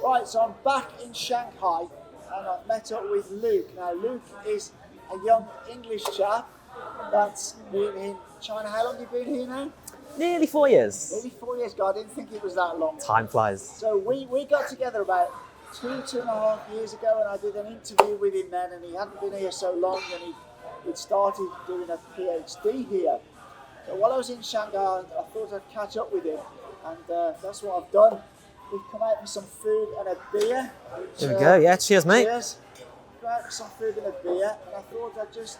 Right, so I'm back in Shanghai and I've met up with Luke. Now, Luke is a young English chap that's been in China. How long have you been here now? Nearly 4 years. Nearly 4 years, God. I didn't think it was that long. Time flies. So we got together about two and a half years ago, and I did an interview with him then, and he hadn't been here so long, and he'd started doing a PhD here. So while I was in Shanghai, I thought I'd catch up with him, and that's what I've done. We've come out for some food and a beer. Which, There we go. Yeah, cheers, mate. Cheers. Come out for some food and a beer, and I thought I'd just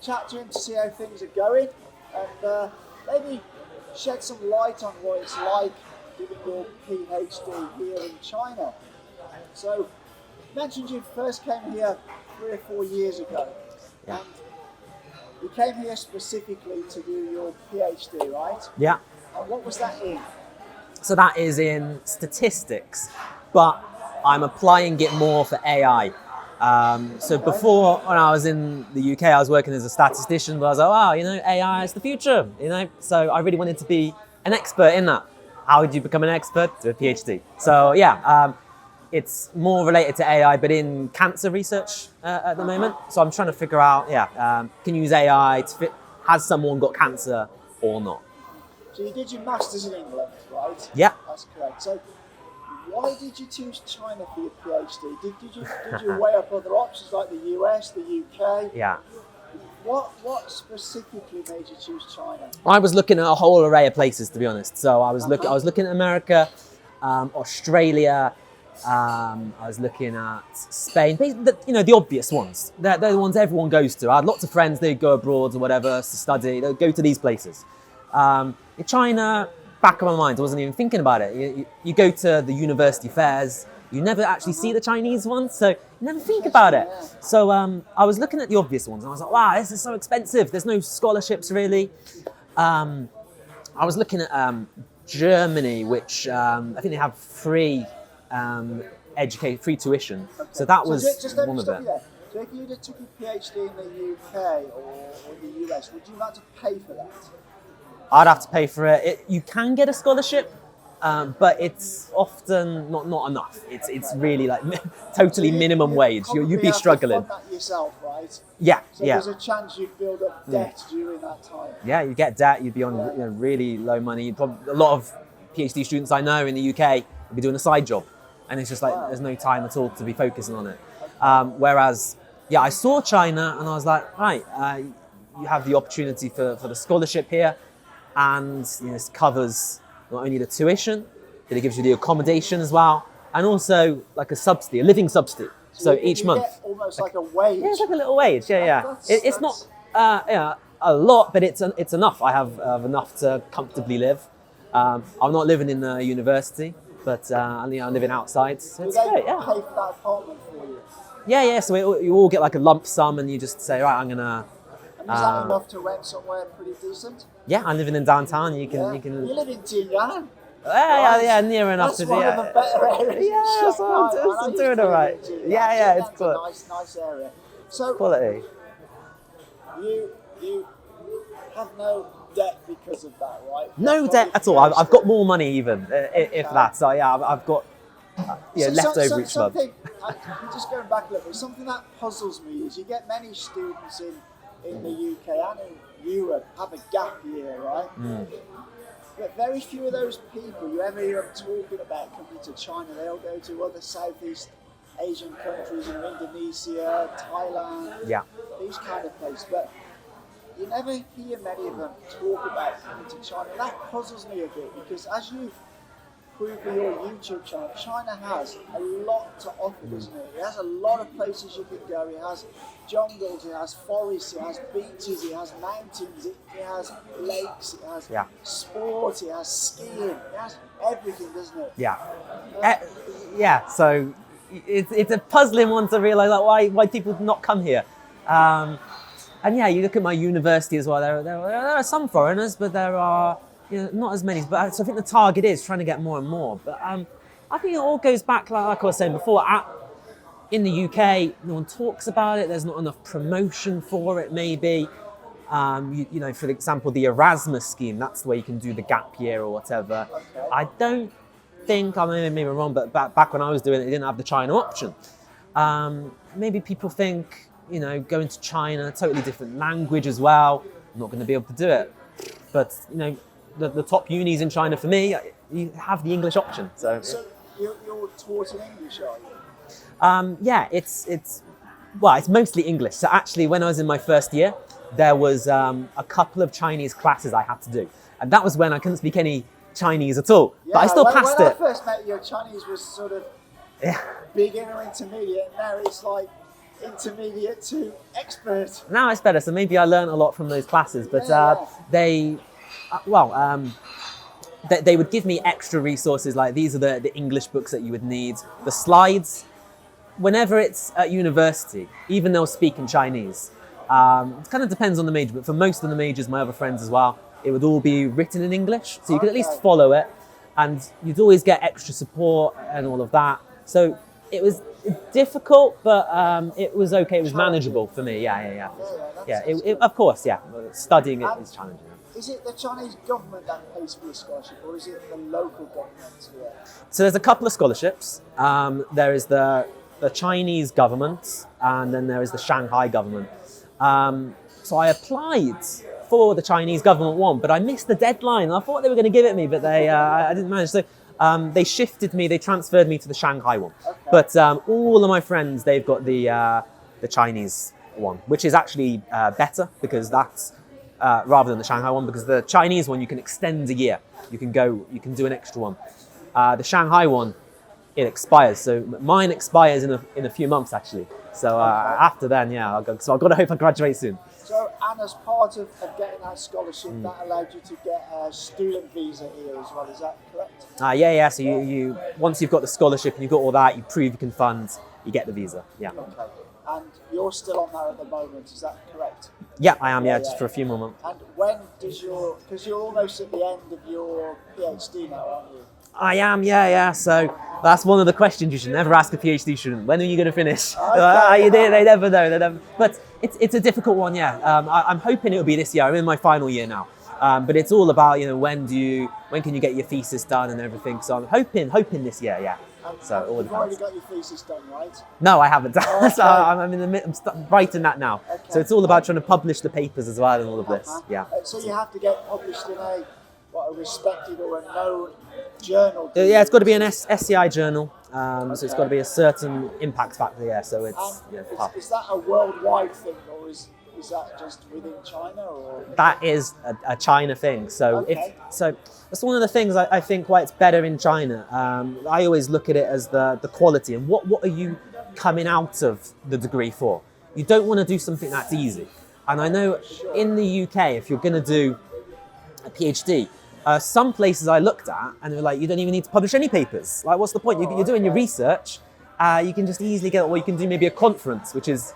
chat to him to see how things are going, and maybe shed some light on what it's like doing your PhD here in China. So, you mentioned you first came here 3 or 4 years ago, Yeah. and you came here specifically to do your PhD, right? Yeah. And what was that in? So that is in statistics, but I'm applying it more for AI. So before, when I was in the UK, I was working as a statistician, but I was like, wow, AI is the future, So I really wanted to be an expert in that. How would you become an expert? Do a PhD. So yeah, it's more related to AI, but in cancer research at the moment. So I'm trying to figure out, can you use AI to has someone got cancer or not? So you did your Masters in England, right? Yeah. That's correct. So why did you choose China for your PhD? Did you weigh up other options like the US, the UK? Yeah. What specifically made you choose China? I was looking at a whole array of places, to be honest. So I was looking at America, Australia. I was looking at Spain. The obvious ones. They're the ones everyone goes to. I had lots of friends. They'd go abroad or whatever to study. They'd go to these places. In China, back of my mind, I wasn't even thinking about it. You go to the university fairs. You never actually see the Chinese ones, so you never think about it. So I was looking at the obvious ones, and I was like, wow, this is so expensive. There's no scholarships, really. I was looking at Germany, which I think they have free free tuition. So that was one of it. So if you'd have took a PhD in the UK or the US, would you have to pay for that? I'd have to pay for it. You can get a scholarship, but it's often not enough. It's really like totally minimum wage. You'd be struggling. You fund that yourself, right? Yeah, so yeah. There's a chance you'd build up debt during that time. Yeah, you get debt. You'd be on really low money. A lot of PhD students I know in the UK would be doing a side job, and it's just like there's no time at all to be focusing on it. Whereas, I saw China and I was like, right, you have the opportunity for the scholarship here. And it covers not only the tuition, but it gives you the accommodation as well, and also like a subsidy, a living subsidy. So each month, get almost like a wage. Yeah, it's like a little wage. Yeah. It's not a lot, but it's enough. I have enough to comfortably live. I'm not living in the university, but I'm living outside. So it's great. Yeah. Pay for that apartment for you. Yeah. So you all get like a lump sum, and you just say, right, I'm gonna. And is that enough to rent somewhere pretty decent? Yeah, I'm living in downtown. You can. You live in Tian. Yeah, near enough to do. That's one of the better areas. Yeah, I'm doing all right. Yeah, it's good. Nice area. So quality. You have no debt because of that, right? No debt at all. I've got more money even, if that. So yeah, I've got left over each month. Just going back a little bit, something that puzzles me is you get many students in the UK and in Europe have a gap year, right? But very few of those people you ever hear them talking about coming to China. They'll go to other Southeast Asian countries, Indonesia, Thailand, these kind of places. But you never hear many of them talk about coming to China. That puzzles me a bit because as you prove with your YouTube channel, China has a lot to offer, doesn't it? It has a lot of places you can go. It has jungles, it has forests, it has beaches, it has mountains, it has lakes, it has sport, it has skiing, it has everything, doesn't it? Yeah. So it's a puzzling one to realise why people not come here. And you look at my university as well. There are some foreigners, but there are not as many. But so I think the target is trying to get more and more. But I think it all goes back, like I was saying before. In the UK, no one talks about it. There's not enough promotion for it. Maybe, for example, the Erasmus scheme. That's the way you can do the gap year or whatever. I don't think, I mean, maybe I'm wrong, but back when I was doing it, they didn't have the China option. Maybe people think, you know, going to China, totally different language as well, I'm not going to be able to do it. But, you know, the top unis in China for me, you have the English option. So you're taught in English, are you? yeah, it's mostly English. So actually, when I was in my first year, there was a couple of Chinese classes I had to do. And that was when I couldn't speak any Chinese at all. Yeah, but I still passed when it. I first met you, Chinese was sort of beginner intermediate, and now it's like intermediate to expert. Now it's better, so maybe I learned a lot from those classes. But they would give me extra resources, like these are the English books that you would need. The slides, whenever it's at university, even they'll speak in Chinese. It kind of depends on the major, but for most of the majors, my other friends as well, it would all be written in English, so you could at least follow it, and you'd always get extra support and all of that. So it was difficult, but it was okay. It was manageable for me. Yeah. Of course, yeah. Studying it is challenging. Is it the Chinese government that pays for your scholarship, or is it the local government here? So there's a couple of scholarships. There is the Chinese government, and then there is the Shanghai government. So I applied for the Chinese government one, but I missed the deadline. I thought they were going to give it me, but I didn't manage. So they transferred me to the Shanghai one. Okay. But all of my friends, they've got the Chinese one, which is actually better, because that's rather than the Shanghai one, because the Chinese one you can extend a year. You can do an extra one. The Shanghai one, it expires. So mine expires in a few months actually. So after then, yeah, so I've got to hope I graduate soon. So, and as part of getting that scholarship, that allowed you to get a student visa here as well, is that correct? Yeah. So you once you've got the scholarship and you've got all that, you prove you can fund, you get the visa. Yeah. Okay. And you're still on that at the moment, is that correct? Yeah, I am. Yeah, just for a few more months. And when does because you're almost at the end of your PhD now, aren't you? I am, yeah. So that's one of the questions you should never ask a PhD student. When are you going to finish? Okay. They never know. But it's a difficult one, yeah. I'm hoping it'll be this year. I'm in my final year now. But it's all about, you know, when can you get your thesis done and everything. So I'm hoping this year, yeah. So all you've already got your thesis done, right? No, I haven't done. Okay. So I'm writing that now. Okay. So it's all about trying to publish the papers as well and all of this. Yeah. So you have to get published in a respected or a known journal. Yeah, it's got to be an SCI journal. So it's got to be a certain impact factor. Yeah. So it's is that a worldwide thing, or is that just within China? Or that is a China thing. So so that's one of the things I think why it's better in China. I always look at it as the quality and what are you coming out of the degree for? You don't want to do something that's easy. And I know in the UK, if you're going to do a PhD, some places I looked at and they were like, you don't even need to publish any papers. Like, what's the point? You're doing your research. You can just easily get, or you can do maybe a conference, which is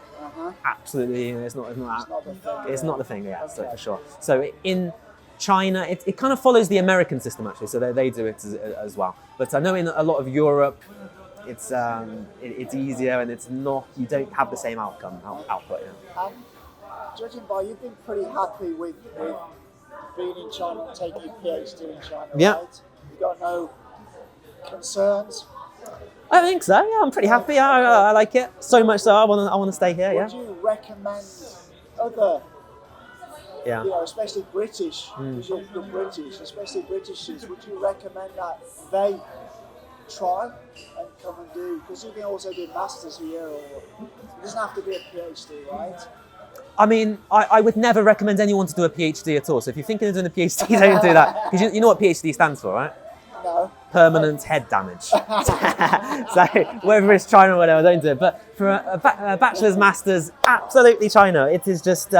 absolutely, it's not the thing. Yeah, so for sure. So in China, it kind of follows the American system actually. So they do it as well. But I know in a lot of Europe, it's easier and it's not. You don't have the same output. Yeah. Judging by, you've been pretty happy with being in China and taking your PhD in China, yeah. Right? You've got no concerns? I think so, yeah, I'm pretty happy. I like it. So much so I want to stay here, Would you recommend other, especially British, because you're British, especially British students, would you recommend that they try and come and do, because you can also do masters here, or it doesn't have to be a PhD, right? I mean, I would never recommend anyone to do a PhD at all. So if you're thinking of doing a PhD, don't do that. Because you know what PhD stands for, right? No. Permanent head damage. So whether it's China or whatever, don't do it. But for a bachelor's, master's, absolutely China. It is just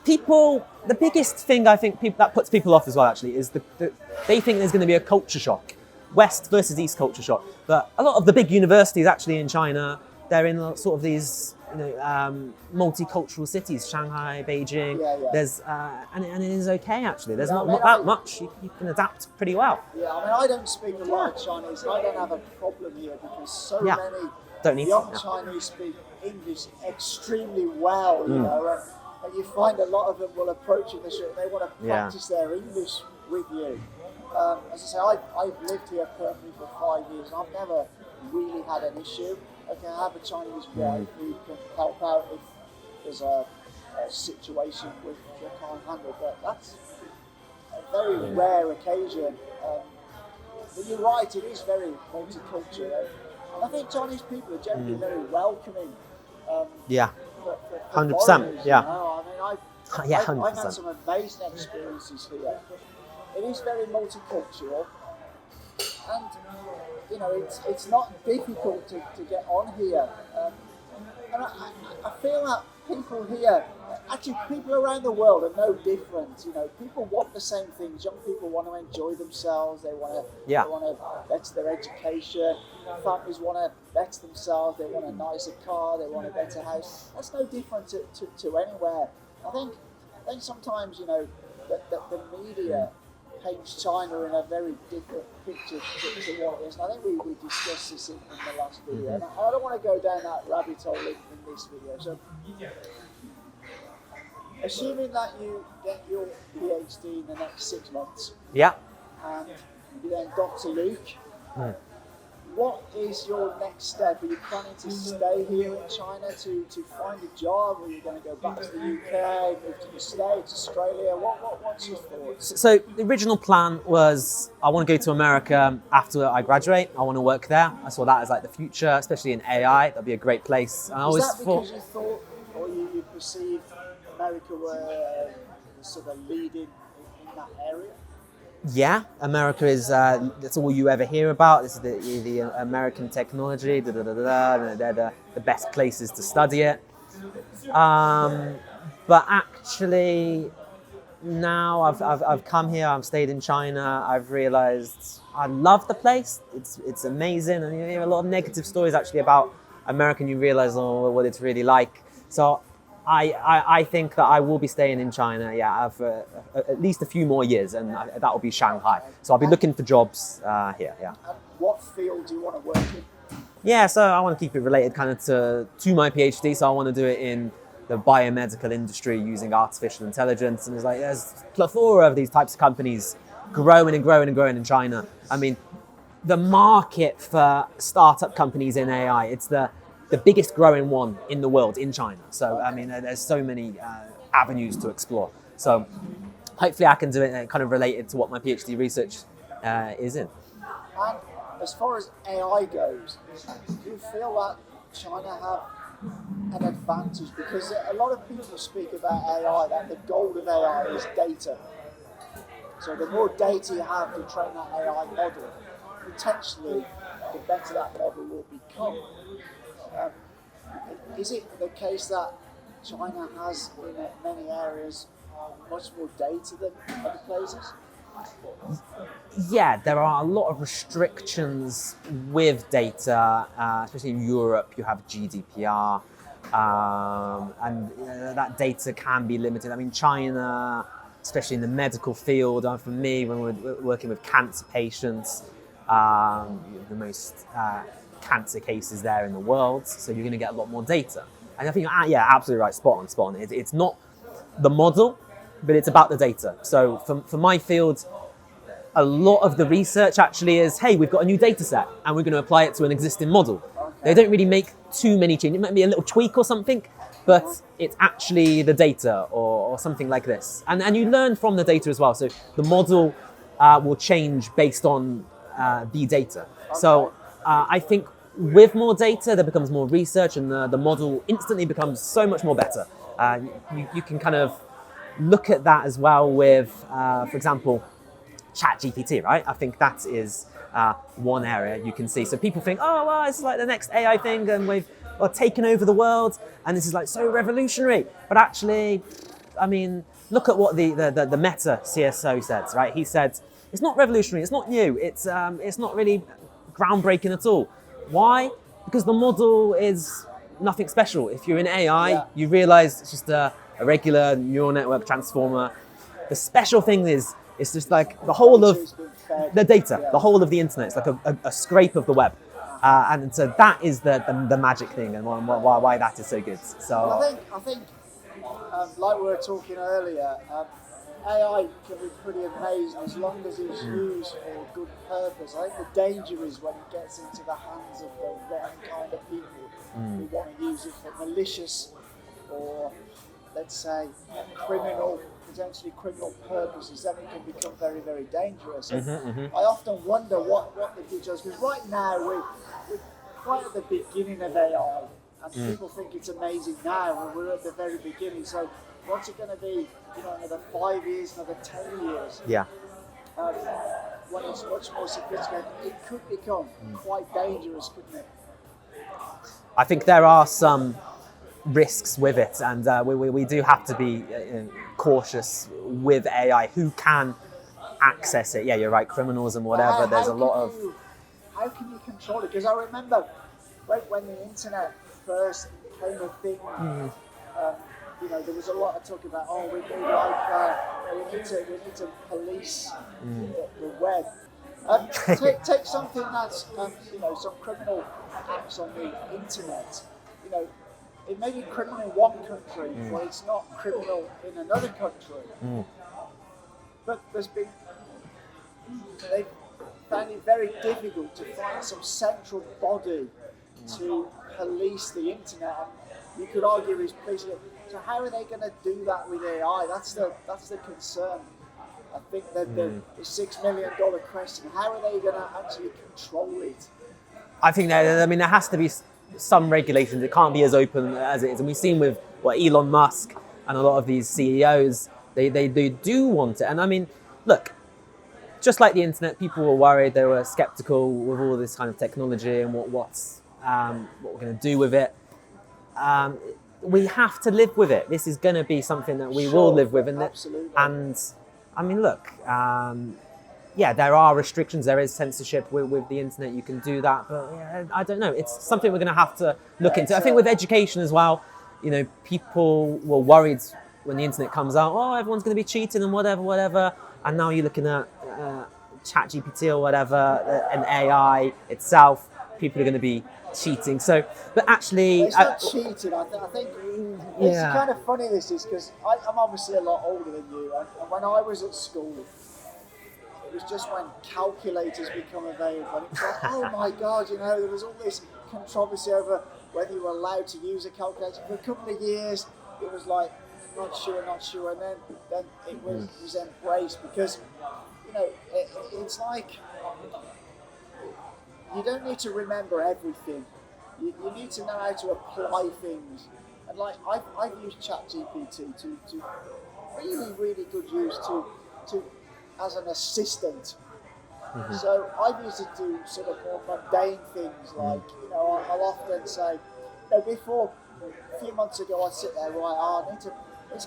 people. The biggest thing I think that puts people off as well, actually, is they think there's going to be a culture shock, West versus East culture shock. But a lot of the big universities actually in China, they're in sort of these multicultural cities, Shanghai, Beijing. Yeah. There's and it is okay actually. There's not that much. You can adapt pretty well. Yeah, I mean, I don't speak a lot of Chinese. I don't have a problem here because many young Chinese speak English extremely well. You know, and you find a lot of them will approach you in the shop and they want to practice their English with you. As I say, I've lived here permanently for 5 years, and I've never really had an issue. Okay, I have a Chinese wife who can help out if there's a situation which I can't handle, but that's a very rare occasion. But you're right, it is very multicultural. And I think Chinese people are generally very welcoming. Yeah, for 100%. foreigners, Yeah. You know? I mean, Yeah, I've 100%. had some amazing experiences here. It is very multicultural, and you know, it's not difficult to get on here. And I feel that people here, actually people around the world are no different. You know, people want the same things. Young people want to enjoy themselves. They want to better their education. Families want to better themselves. They want a nicer car. They want a better house. That's no different to anywhere. I think sometimes, you know, the media paints China in a very different picture to what it is. And I think we discussed this in the last video. And I don't want to go down that rabbit hole in this video. So, assuming that you get your PhD in the next 6 months, Yeah. and you then Dr. Luke, what is your next step? Are you planning to stay here in China to find a job? Or are you going to go back to the UK, move to the States, Australia? What's your thoughts? So the original plan was I want to go to America after I graduate. I want to work there. I saw that as like the future, especially in AI. That'd be a great place. And I always Is that because you thought, or you perceived America were sort of leading in that area? Yeah, America is, that's all you ever hear about. This is the American technology, they're the best places to study it. But actually, now I've come here, I've stayed in China, I've realized I love the place. It's amazing, and you hear a lot of negative stories actually about America, and you realize what it's really like. So I think that I will be staying in China, for at least a few more years, and that will be Shanghai. So I'll be looking for jobs here, yeah. And what field do you want to work in? Yeah, so I want to keep it related kind of to my PhD, so I want to do it in the biomedical industry using artificial intelligence, and there's a plethora of these types of companies growing and growing and growing in China. I mean, the market for startup companies in AI, it's the biggest growing one in the world in China. So, I mean, there's so many avenues to explore. So hopefully I can do it kind of related to what my PhD research is in. And as far as AI goes, do you feel that China have an advantage? Because a lot of people speak about AI, that the goal of AI is data. So the more data you have to train that AI model, potentially the better that model will become. Is it the case that China has, in many areas, much more data than other places? Yeah, there are a lot of restrictions with data, especially in Europe. You have GDPR, and that data can be limited. I mean, China, especially in the medical field, for me, when we're working with cancer patients, the most cancer cases there in the world, so you're going to get a lot more data. And I think, absolutely right, spot on. It's not the model, but it's about the data. So for my field, a lot of the research actually is, hey, we've got a new data set and we're going to apply it to an existing model. They don't really make too many changes. It might be a little tweak or something, but it's actually the data or something like this. And you learn from the data as well. So the model will change based on the data. So I think with more data, there becomes more research, and the model instantly becomes so much more better. You can kind of look at that as well with, for example, ChatGPT, right? I think that is one area you can see. So people think, oh, well, it's like the next AI thing, and we've taken over the world, and this is like so revolutionary. But actually, I mean, look at what the Meta CSO said, right? He said, it's not revolutionary, it's not new, it's not really groundbreaking at all. Why? Because the model is nothing special. If you're in AI, you realize it's just a regular neural network transformer. The special thing is, it's just like the whole of the data, the whole of the internet. It's like a scrape of the web. And so that is the magic thing, and why that is so good. So I think like we were talking earlier, AI can be pretty amazing as long as it's used for a good purpose. I think the danger is when it gets into the hands of the wrong kind of people who want to use it for malicious or, let's say, potentially criminal purposes. Then it can become very, very dangerous. I often wonder what the future is, because right now we're quite at the beginning of AI, and people think it's amazing now, and we're at the very beginning. So what's it going to be, another 5 years, another 10 years? Yeah. When it's much more sophisticated, it could become quite dangerous, couldn't it? I think there are some risks with it, and we do have to be cautious with AI. Who can access it? Yeah, you're right, criminals and whatever. There's a lot of... How can you control it? Because I remember when the internet first became a thing, there was a lot of talk about, we need to police the web. Take something that's some criminal acts on the internet. It may be criminal in one country, but it's not criminal in another country. But they've found it very difficult to find some central body to police the internet. And you could argue is policing it. So how are they going to do that with AI? That's the concern. I think that the $6 million question. How are they going to actually control it? I think there has to be some regulations. It can't be as open as it is, and we've seen with Elon Musk and a lot of these CEOs, they do want it. And I mean, look, just like the internet, people were worried, they were skeptical with all this kind of technology and what we're going to do with it. We have to live with it. This is going to be something that we will live with, absolutely. And I mean, look. There are restrictions. There is censorship with the internet. You can do that, but I don't know. It's something we're going to have to look into. I think with education as well, people were worried when the internet comes out. Oh, everyone's going to be cheating and whatever. And now you're looking at ChatGPT or whatever, and AI itself. People are going to be cheating. So, but actually, it's not cheating. I think it's kind of funny. This is because I'm obviously a lot older than you, and when I was at school, it was just when calculators become available. And it was like, oh my God, there was all this controversy over whether you were allowed to use a calculator. For a couple of years, it was like, not sure. And then it was embraced because, it's like, you don't need to remember everything. You need to know how to apply things. And like, I've used ChatGPT to really, really good use to as an assistant. So I've used it to sort of more mundane things like, I'll often say, before, a few months ago, I'd sit there, I need to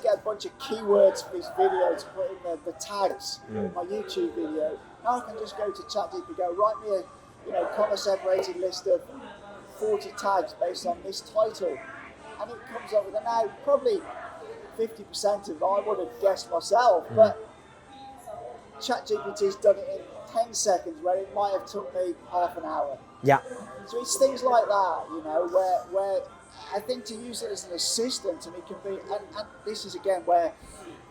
get a bunch of keywords for this video to put in the tags in my YouTube video. Now I can just go to ChatGPT, write me a comma-separated list of 40 tags based on this title, and it comes up with now probably 50% of it I would have guessed myself, but ChatGPT's done it in 10 seconds where it might have took me half an hour. Yeah. So it's things like that, where I think to use it as an assistant, and it can be, and this is again where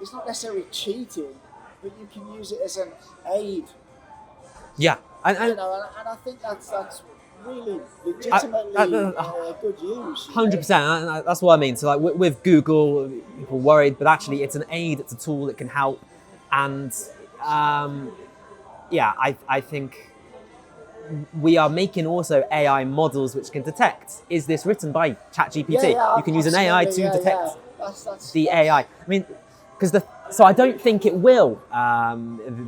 it's not necessarily cheating, but you can use it as an aid. Yeah. And I think that's really legitimately a good use. 100%. And that's what I mean. So like with Google, people worried, but actually it's an aid. It's a tool that can help. And I think we are making also AI models which can detect, is this written by ChatGPT? You can use an AI to detect the AI. I mean, so I don't think it will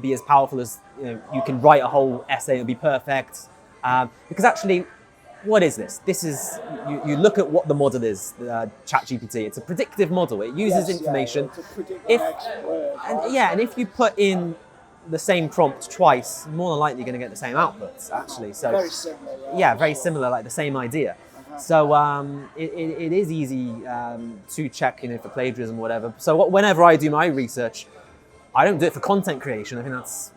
be as powerful as, you can write a whole essay and it'll be perfect. Because actually, what is this? This is, you look at what the model is, ChatGPT. It's a predictive model. It uses information. And if you put in the same prompt twice, more than likely you're going to get the same outputs, actually. So very similar. Yeah, very similar, like the same idea. So it is easy to check, for plagiarism or whatever. So whenever I do my research, I don't do it for content creation. I think that's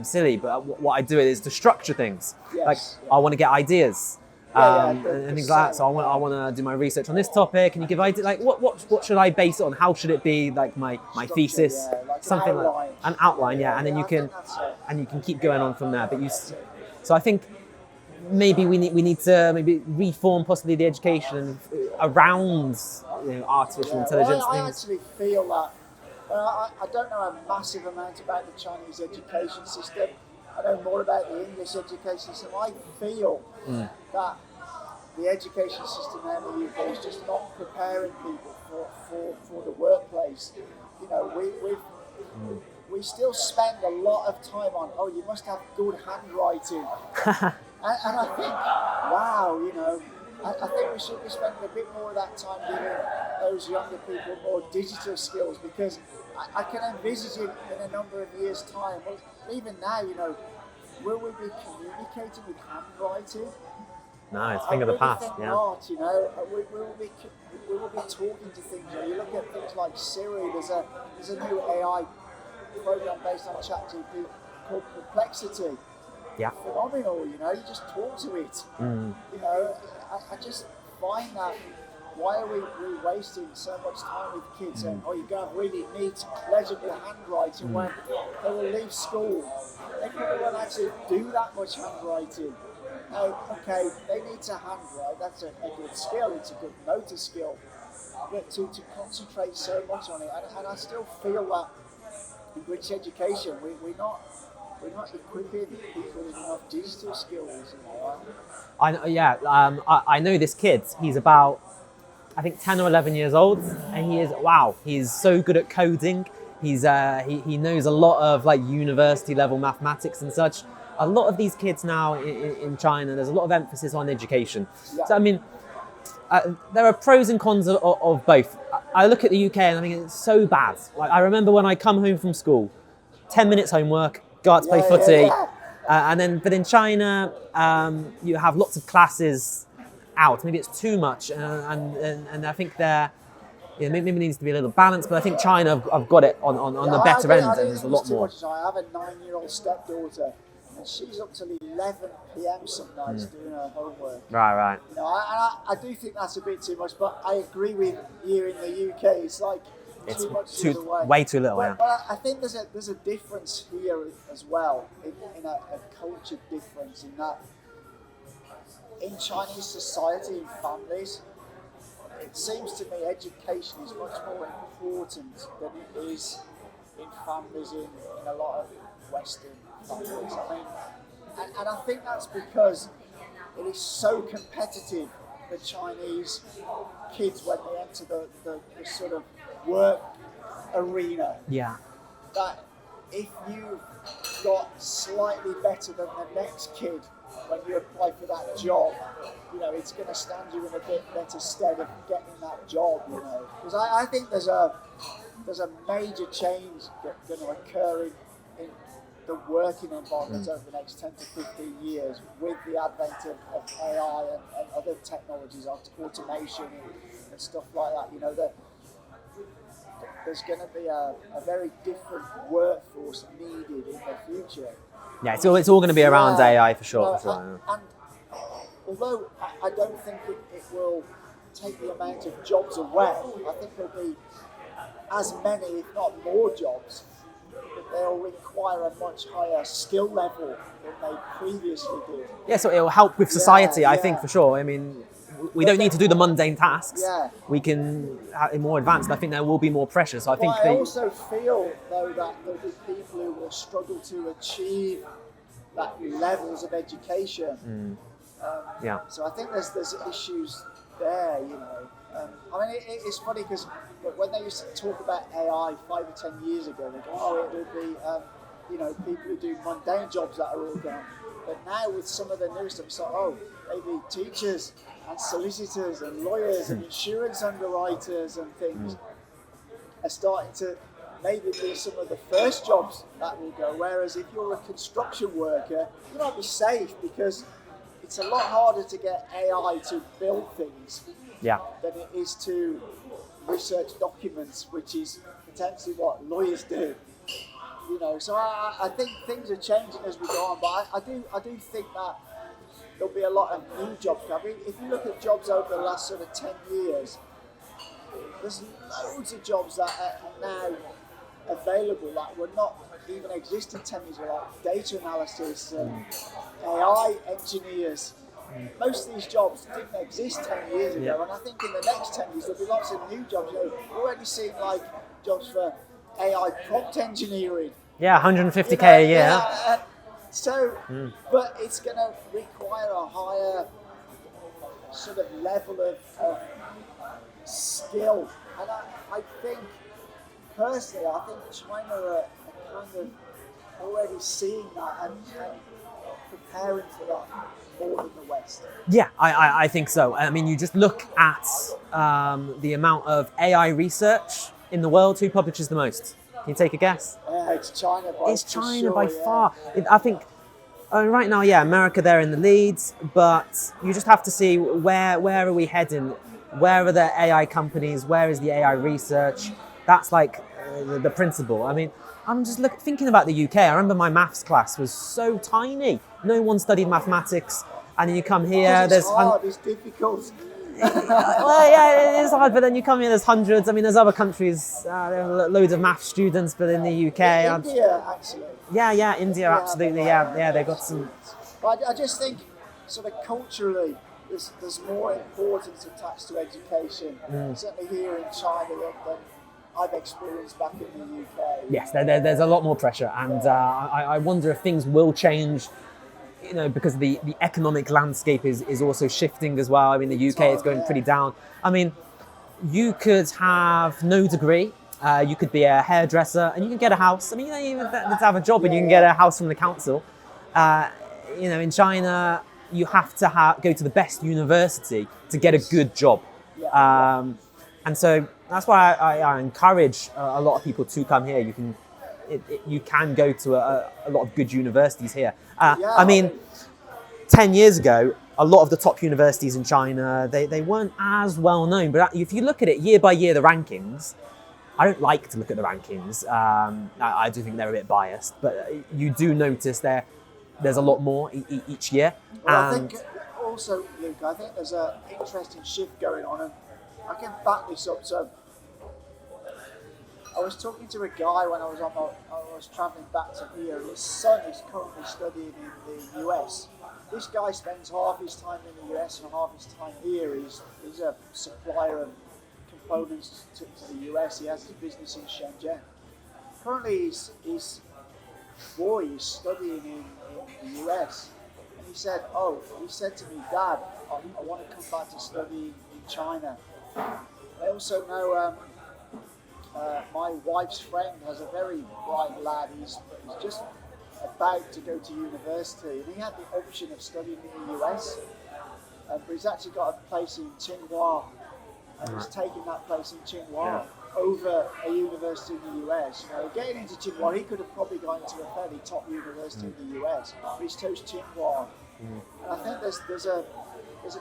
silly. But what I do it is to structure things. Like I want to get ideas. and things like that. So I want to do my research on this topic. Can you give idea like what should I base it on? How should it be like my thesis? Like something like an outline, and then you can keep going on from there. But so I think maybe we need to maybe reform possibly the education around artificial intelligence. Well, I actually feel that. I don't know a massive amount about the Chinese education system. I know more about the English education system. I feel that the education system in the UK is just not preparing people for the workplace. You know, we still spend a lot of time on, you must have good handwriting. and I think, wow, I think we should be spending a bit more of that time giving those younger people more digital skills, because I can envisage it in a number of years' time. Well, even now, will we be communicating with handwriting? No, it's a thing of the past. Think yeah. Not, we will be talking to things. You look at things like Siri. There's a new AI program based on ChatGPT called Perplexity. Yeah. Phenomenal. You just talk to it. I just find that. Why are we wasting so much time with kids saying, you're going to have really neat, legible handwriting when they will leave school? They probably won't actually do that much handwriting. Okay, they need to handwrite, that's a good skill, it's a good motor skill. But to concentrate so much on it, and I still feel that in British education, we're not equipping people with enough digital skills. I know this kid. He's about, I think, 10 or 11 years old, and he's so good at coding. He knows a lot of like university level mathematics and such. A lot of these kids now in China, there's a lot of emphasis on education. Yeah. So I mean, there are pros and cons of both. I look at the UK and I think it's so bad. Like I remember when I come home from school, 10 minutes homework, go out to play footy, but in China, you have lots of classes out. Maybe it's too much, and I think maybe there needs to be a little balance. But I think China have got it on the better end, and there's a lot more. I have a 9-year-old stepdaughter, and she's up till 11 p.m. some nights doing her homework. Right. I do think that's a bit too much, but I agree with you in the UK. It's like too much way too little. But I think there's a difference here as well, in a culture difference, in that in Chinese society and families, it seems to me education is much more important than it is in families in a lot of Western families. I mean, and I think that's because it is so competitive, the Chinese kids, when they enter the sort of work arena. Yeah. That if you got slightly better than the next kid when you apply for that job, it's going to stand you in a bit better stead of getting that job, Because I think there's a major change going to occur in the working environment over the next 10 to 15 years with the advent of AI and other technologies like automation and stuff like that. There's going to be a very different workforce needed in the future. Yeah, it's all going to be around AI for sure. And although I don't think it will take the amount of jobs away, I think there'll be as many, if not more jobs, but they'll require a much higher skill level than they previously did. Yeah, so it'll help with society, I think, for sure. I mean, we don't need to do the mundane tasks. Yeah. We can have more advanced. I think there will be more pressure. So I think I also feel, though, that there'll be people who will struggle to achieve that levels of education. So I think there's issues there, I mean, it's funny because when they used to talk about AI 5 or 10 years ago, they go, it would be, people who do mundane jobs that are all gone. But now with some of the new stuff, it's like, maybe teachers and solicitors and lawyers and insurance underwriters and things are starting to maybe be some of the first jobs that will go. Whereas if you're a construction worker, you might be safe because it's a lot harder to get AI to build things than it is to research documents, which is potentially what lawyers do. So I think things are changing as we go on, but I do think that there'll be a lot of new jobs coming. If you look at jobs over the last sort of 10 years, there's loads of jobs that are now available that were not even existing 10 years ago, like data analysis, AI engineers. Most of these jobs didn't exist 10 years ago, and I think in the next 10 years there'll be lots of new jobs. You know, we're already seeing like jobs for AI prompt engineering. Yeah, 150K a year. But it's going to require a higher sort of level of skill, and I think personally, I think China are kind of already seeing that and preparing for that more than the West. Yeah, I think so. I mean, you just look at the amount of AI research in the world. Who publishes the most? Can you take a guess? It's China by far. I think right now, America, they're in the lead, but you just have to see where are we heading? Where are the AI companies? Where is the AI research? That's like the principle. I mean, I'm just thinking about the UK. I remember my maths class was so tiny. No one studied mathematics, and then you come here. It's hard. It's difficult. Well, yeah, it is hard, but then you come here. There's hundreds. I mean, there's other countries. There are loads of math students, but in the UK, India actually. Yeah, India, absolutely. Yeah, they've got some. But I just think, sort of culturally, there's more importance attached to education. Certainly here in China than I've experienced back in the UK. Yes, there's a lot more pressure, and I wonder if things will change. You know, because the economic landscape is also shifting as well. I mean, the UK is going pretty down. I mean, you could have no degree. You could be a hairdresser, and you can get a house. I mean, you don't even have a job, and you can get a house from the council. You know, in China, you have to go to the best university to get a good job. And so that's why I encourage a lot of people to come here. You can go to a lot of good universities here. I mean, 10 years ago, a lot of the top universities in China, they weren't as well known. But if you look at it year by year, the rankings, I don't like to look at the rankings. I do think they're a bit biased, but you do notice there's a lot more each year. Well, I think also, Luke, I think there's an interesting shift going on, and I can back this up. So I was talking to a guy when I was travelling back to here. His son is currently studying in the US. This guy spends half his time in the US and half his time here. He's a supplier of components to the US. He has his business in Shanghai. Currently, his boy is studying in the US, and he said to me, "Dad, I want to come back to study in China." I also know my wife's friend has a very bright lad. He's just about to go to university, and he had the option of studying in the US, but he's actually got a place in Tsinghua, and he's taking that place in Tsinghua over a university in the US. You know, getting into Tsinghua, he could have probably gone to a fairly top university in the US, but he's chose Tsinghua. And I think there's a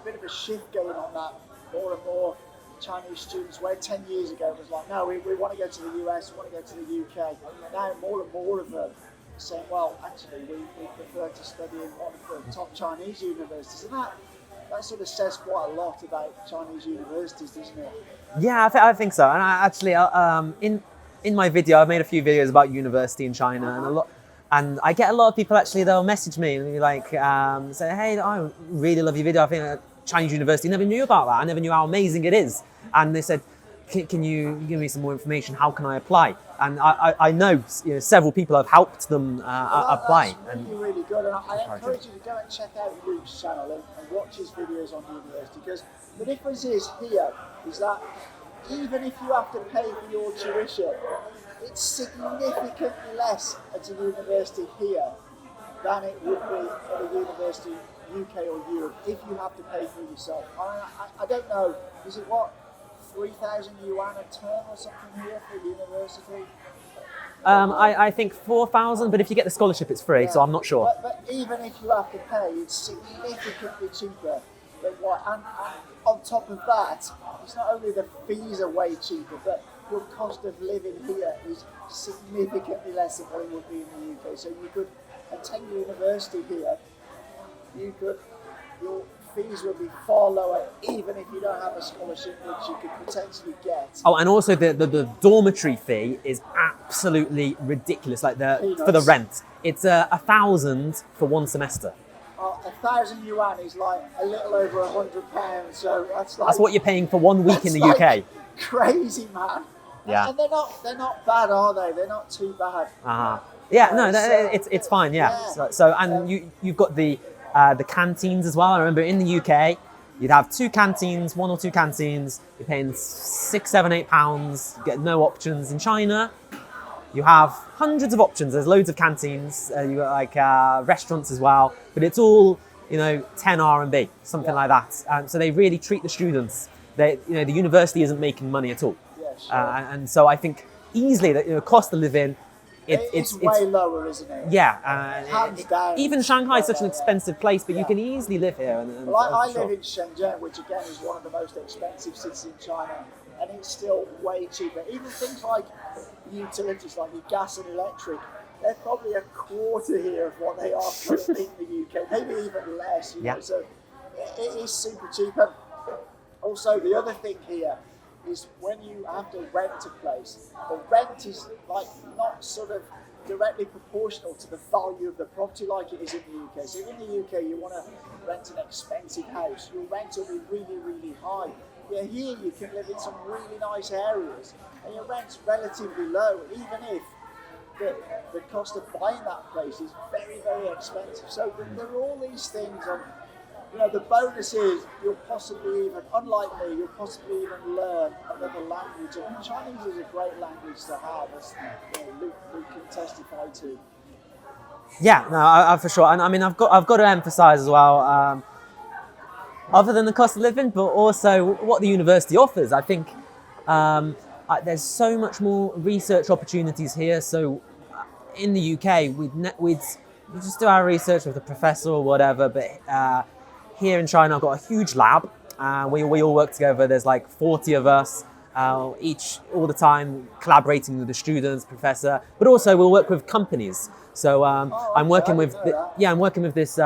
bit of a shift going on that more and more Chinese students, where 10 years ago it was like, no, we want to go to the US, we want to go to the UK. Now more and more of them are saying, well, actually, we prefer to study in one of the top Chinese universities. And that sort of says quite a lot about Chinese universities, doesn't it? Yeah, I think so. And I actually, in my video, I've made a few videos about university in China, and I get a lot of people actually, they'll message me and be like, say, hey, I really love your video. I think Chinese university, never knew about that. I never knew how amazing it is. And they said, can you give me some more information? How can I apply? And I know, several people have helped them apply. That's really good. And I encourage you to go and check out Luke's channel and watch his videos on university, because the difference is here is that even if you have to pay for your tuition, it's significantly less at a university here than it would be at a university UK or Europe if you have to pay for it yourself. I don't know, is it 3,000 yuan a term or something here for university? I think 4,000, but if you get the scholarship, it's free, so I'm not sure. But even if you have to pay, it's significantly cheaper than what. And on top of that, it's not only the fees are way cheaper, but your cost of living here is significantly less than what it would be in the UK. So you could attend university here. You could your fees will be far lower, even if you don't have a scholarship, which you could potentially get. Oh, and also the dormitory fee is absolutely ridiculous. Like for the rent, it's 1,000 for one semester. 1,000 yuan is like a little over £100, so that's what you're paying for 1 week in the UK. Crazy, man. Yeah. And they're not bad, are they? They're not too bad. Yeah, no, it's fine. Yeah. So and you've got the canteens as well. I remember in the UK, you'd have one or two canteens. You're paying £6, £7, £8. You get no options. In China, you have hundreds of options. There's loads of canteens. You got like restaurants as well, but it's all 10 RMB, something like that. So they really treat the students. The university isn't making money at all. Yeah, sure. And so I think easily that cost of living. It's way lower, isn't it? Yeah. Hands down. Even Shanghai is such an expensive place, but you can easily live here. I live in Shenzhen, which again is one of the most expensive cities in China, and it's still way cheaper. Even things like utilities, like your gas and electric, they're probably a quarter here of what they are currently in the UK, maybe even less. You know? So it is super cheap. And also, the other thing here is when you have to rent a place, the rent is like not sort of directly proportional to the value of the property like it is in the UK. So in the UK, you want to rent an expensive house, your rent will be really, really high. Yeah, here you can live in some really nice areas and your rent's relatively low, even if the cost of buying that place is very, very expensive. So there are all these things, and the bonus is you'll possibly even, unlike me, you'll possibly even learn another language. And Chinese is a great language to have, as Luke can testify to. Yeah, no, I for sure. And I mean, I've got to emphasise as well, other than the cost of living, but also what the university offers. I think there's so much more research opportunities here. So in the UK, we'd just do our research with a professor or whatever, but here in China, I've got a huge lab. We all work together. There's like 40 of us, each all the time collaborating with the students, professor. But also we'll work with companies. So I'm working with this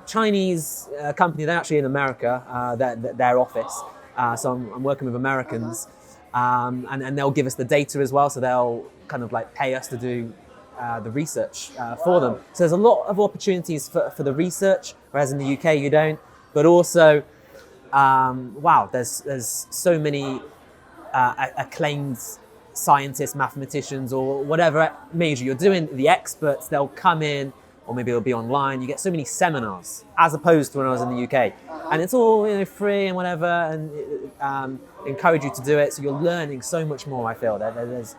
Chinese company. They're actually in America. Their office. So I'm working with Americans, and they'll give us the data as well. So they'll kind of like pay us to do the research for them. So there's a lot of opportunities for the research, whereas in the UK you don't. But also, there's so many acclaimed scientists, mathematicians, or whatever major you're doing. The experts, they'll come in, or maybe it'll be online. You get so many seminars, as opposed to when I was in the UK. And it's all free and whatever, and encourage you to do it. So you're learning so much more, I feel. There's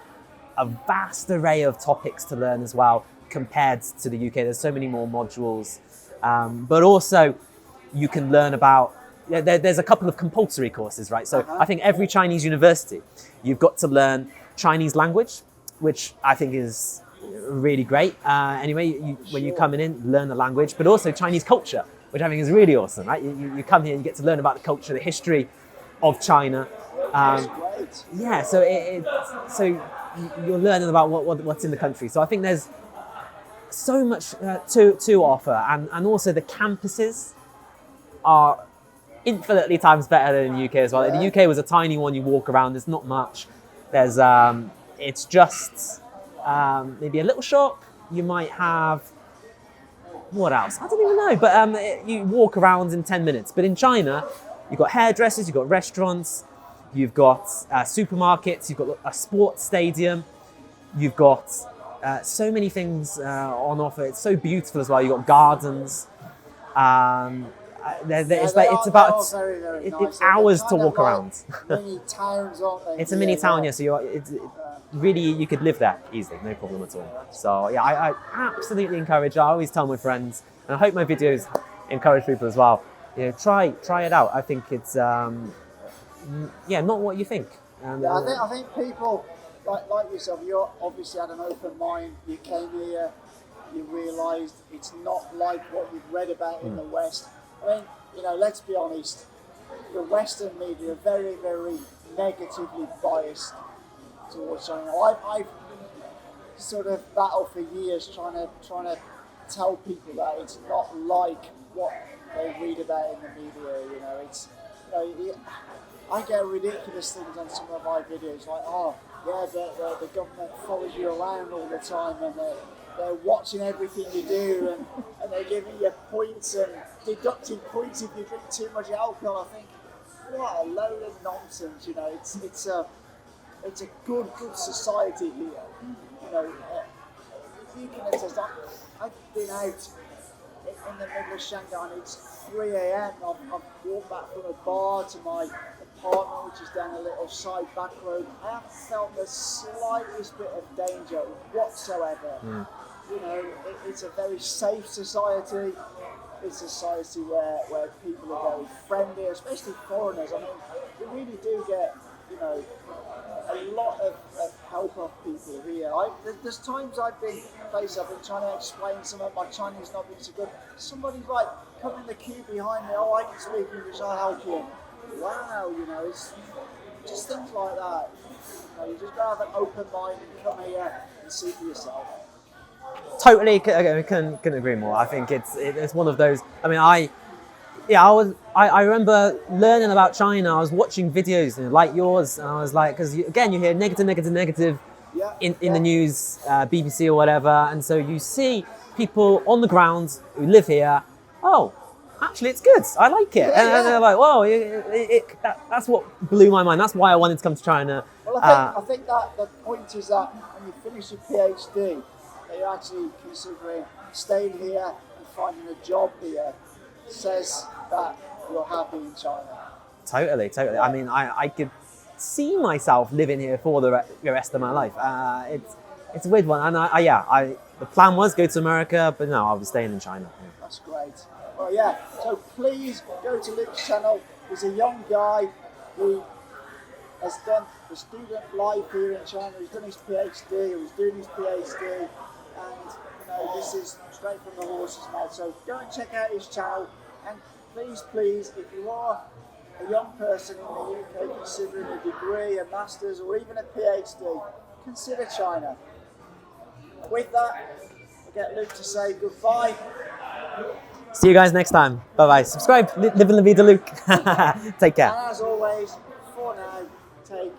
a vast array of topics to learn as well compared to the UK. There's so many more modules, but also you can learn about, there's a couple of compulsory courses, right? So I think every Chinese university, you've got to learn Chinese language, which I think is really great. Anyway, when you come in, learn the language, but also Chinese culture, which I think is really awesome, right? You come here, you get to learn about the culture, the history of China. Yeah, so you're learning about what's in the country. So I think there's so much to offer, and also the campuses are infinitely times better than the UK as well. The UK was a tiny one. You walk around, there's not much. There's it's just maybe a little shop. You might have, what else? I don't even know. But you walk around in 10 minutes. But in China, you've got hairdressers, you've got restaurants, you've got supermarkets, you've got a sports stadium, you've got so many things on offer. It's so beautiful as well. You've got gardens. It's hours to walk around. Mini towns, aren't they? It's a mini town, yeah. So you could live there easily, no problem at all. So yeah, I absolutely encourage. I always tell my friends, and I hope my videos encourage people as well. Try it out. I think it's not what you think. I think people like yourself. You obviously had an open mind. You came here. You realised it's not like what you've read about in the West. I mean, let's be honest. The Western media are very, very negatively biased towards China. I've sort of battled for years trying to tell people that it's not like what they read about in the media. You know, I get ridiculous things on some of my videos, like, oh, yeah, the government follows you around all the time, and they're watching everything you do, and they're giving you points and deducting points if you drink too much alcohol. I think, what a load of nonsense. You know, it's a good society here. You know, you can attest. I've been out in the middle of Shanghai, and it's 3 a.m. I've walked back from a bar to my apartment, which is down a little side back road. I haven't felt the slightest bit of danger whatsoever. You know, it's a very safe society. It's a society where people are very friendly, especially foreigners. I mean, we really do get, you know, a lot of help of people here. There's times I've been trying to explain some of my Chinese not being so good. Somebody's like, come in the queue behind me, oh, I can speak English, I'll help you. Wow, you know, it's just things like that. You know, you just gotta have an open mind and come here and see for yourself. Totally couldn't agree more. I think it's one of those. I mean, I remember learning about China. I was watching videos, you know, like yours, and I was like, because again, you hear negative in the news, BBC or whatever, and so you see people on the ground who live here. Oh, actually, it's good. I like it, and they're like, whoa, that's what blew my mind. That's why I wanted to come to China. Well, I think that the point is that when you finish your PhD, that you're actually considering staying here and finding a job here, says that you're happy in China. Totally. I mean, I could see myself living here for the rest of my life. It's a weird one, and the plan was go to America, but no, I'll be staying in China. That's great. Well, yeah. So please go to Luke's channel. He's a young guy who has done the student life here in China. He's done his PhD, or he's doing his PhD, and you know, this is straight from the horse's mouth. So go and check out his channel, and please, if you are a young person in the UK considering a degree, a master's, or even a PhD, consider China. With that, I get Luke to say goodbye. See you guys next time. Bye bye. Subscribe. Live in La Vida Luke. Take care. And as always, for now, take